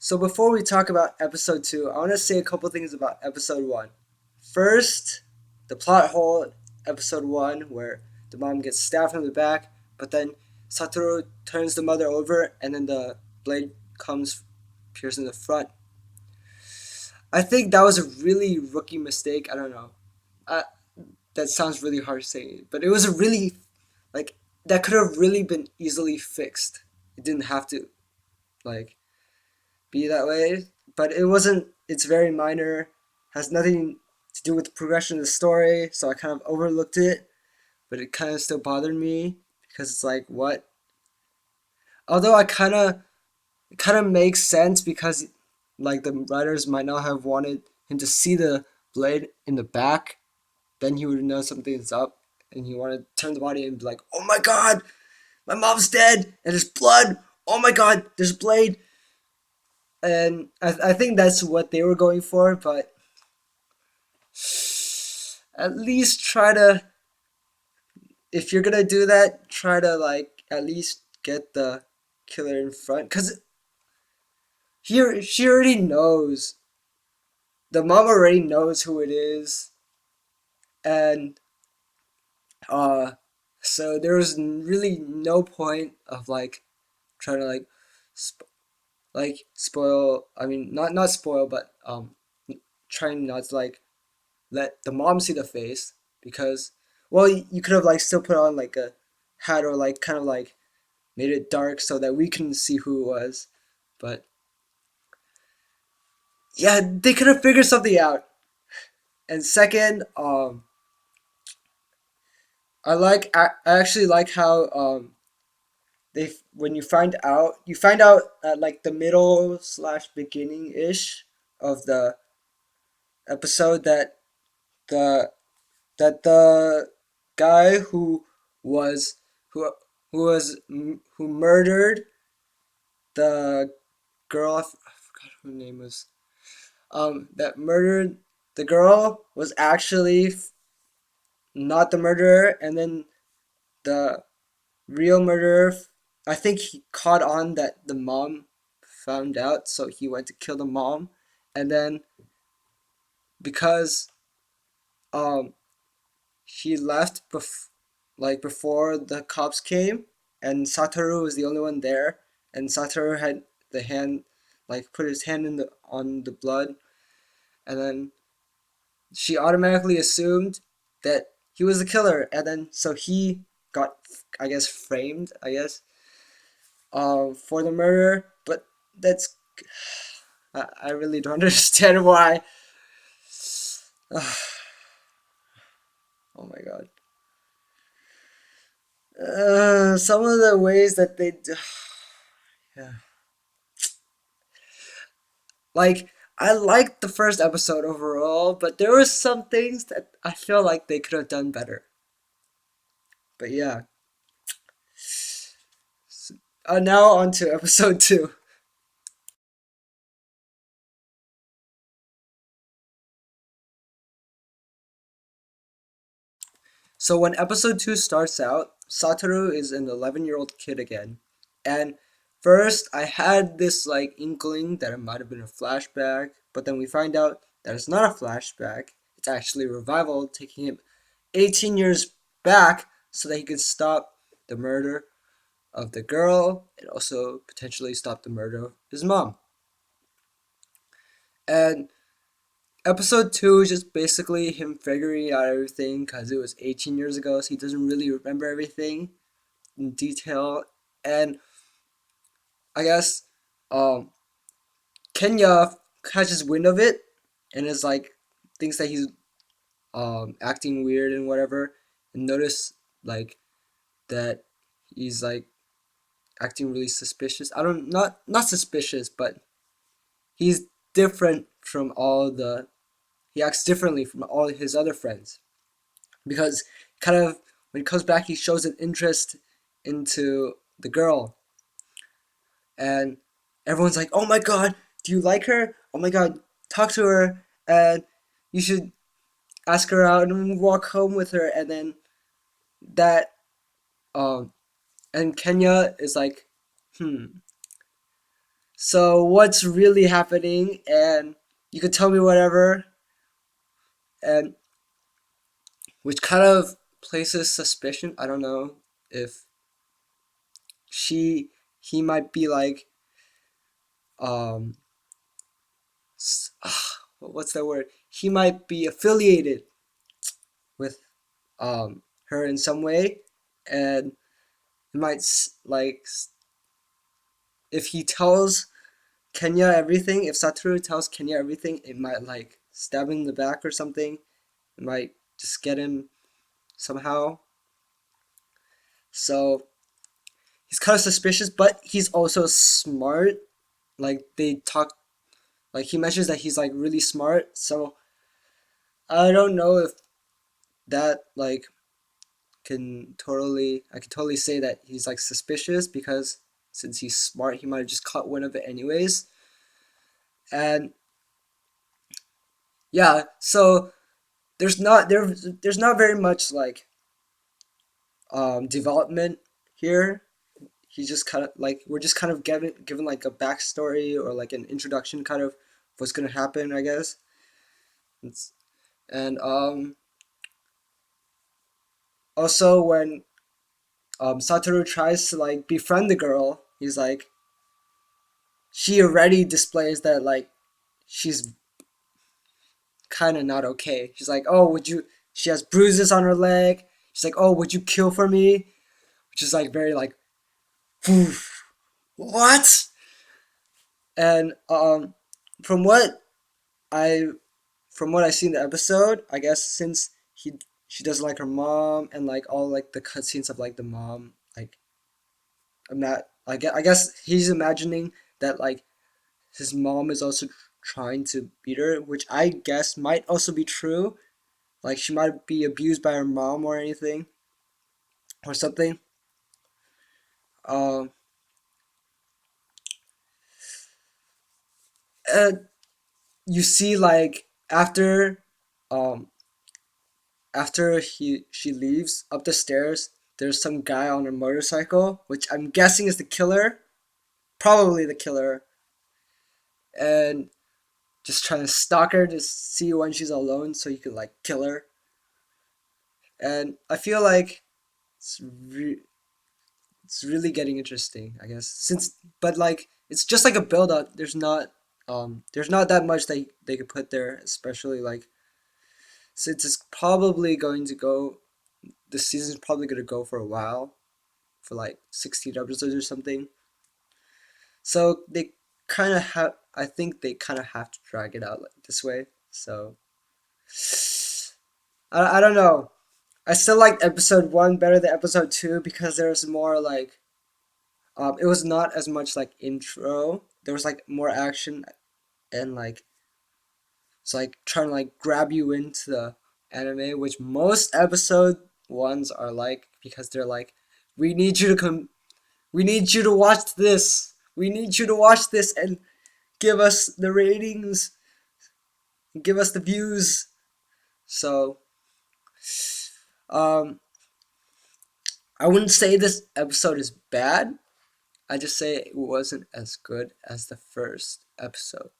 So before we talk about episode 2, I want to say a couple things about episode 1. First, the plot hole episode 1 where the mom gets stabbed from the back, but then Satoru turns the mother over and then the blade comes piercing the front. I think that was a really rookie mistake. I don't know. Uh, that sounds really harsh saying it, but it was a really like that could have really been easily fixed. It didn't have to like be that way, but it wasn't. It's very minor, has nothing to do with the progression of the story, so I kind of overlooked it, but it kind of still bothered me because it's like what. Although I kind of it kind of makes sense because like the writers might not have wanted him to see the blade in the back, then he would know something's up, and he wanted to turn the body and be like, "Oh my god, my mom's dead, and there's blood. Oh my god, there's blade." And I think that's what they were going for, but at least try to, if you're gonna do that, try to like at least get the killer in front, because she already knows, the mom already knows who it is, and uh so there was really no point of like trying to like sp- spoil, I mean not spoil, but trying not to like let the mom see the face, because well you could have like still put on like a hat or like kind of like made it dark so that we can see who it was, but yeah, they could have figured something out. And second, I actually like how they, when you find out at like the middle slash beginning ish of the episode that the the guy was who who murdered the girl, I forgot her name was, that murdered the girl was actually not the murderer, and then the real murderer, I think he caught on that the mom found out, so he went to kill the mom, and then because um he left like before the cops came, and Satoru was the only one there, and Satoru had the hand, like put his hand in the on the blood, and then she automatically assumed that he was the killer, and then so he got, I guess, framed, I guess, for the murder. But that's, I really don't understand why. Oh my god. Some of the ways that they, yeah, like I liked the first episode overall, but there were some things that I feel like they could have done better. But yeah, now on to episode 2. So when episode 2 starts out, Satoru is an 11-year-old kid again. And first I had this like inkling that it might have been a flashback, but then we find out that it's not a flashback. It's actually a revival taking him 18 years back so that he could stop the murder of the girl and also potentially stop the murder of his mom. And episode 2 is just basically him figuring out everything because it was 18 years ago, so he doesn't really remember everything in detail. And I guess um, Kenya catches wind of it and is like, thinks that he's acting weird and whatever, and notice like that he's like acting really suspicious. I don't, not suspicious, but he's different from all the, he acts differently from all his other friends, because kind of when he comes back he shows an interest into the girl, and everyone's like, "Oh my god, do you like her? Oh my god, talk to her, and you should ask her out and walk home with her." And then that and Kenya is like, hmm. So what's really happening? And you could tell me whatever, and which kind of places suspicion. I don't know if she he might be like um what's that word? He might be affiliated with her in some way, and it might like if he tells Kenya everything, if Satoru tells Kenya everything, it might like stab him in the back or something. It might just get him somehow. So he's kind of suspicious, but he's also smart. Like they talk, like he mentions that he's like really smart. So I don't know if that like I can totally say that he's like suspicious because since he's smart, he might have just caught wind of it anyways. And yeah, so there's not very much like development here. He just kind of like we're just kind of given like a backstory or like an introduction kind of what's gonna happen, I guess. It's, and also when Satoru tries to like befriend the girl, he's like she already displays that like she's kind of not okay. She's like, oh, would you? She has bruises on her leg. She's like, oh, would you kill for me? Which is like very like, what? And from what I from what I see in the episode, I guess since she doesn't like her mom and like all like the cutscenes of like the mom, like I'm not. I guess he's imagining that like his mom is also trying to beat her, which I guess might also be true. Like she might be abused by her mom or anything or something. Um, and you see like um, after he she leaves up the stairs, there's some guy on a motorcycle, which I'm guessing is the killer, probably the killer, and just trying to stalk her to see when she's alone so you can like kill her. And I feel like it's re- it's really getting interesting, I guess. Since but like it's just like a build up. There's not that much they could put there, especially like since it's probably going to go the season's probably going to go for a while, for like 16 episodes or something. So they kind of have I think they kind of have to drag it out like this way. So I don't know. I still liked episode 1 better than episode 2 because there was more like it was not as much like intro. There was like more action and like it's like trying to like grab you into the anime, which most episode ones are like because they're like, we need you to come, we need you to watch this, we need you to watch this and give us the ratings, give us the views. So, um, I wouldn't say this episode is bad. I just say it wasn't as good as the first episode.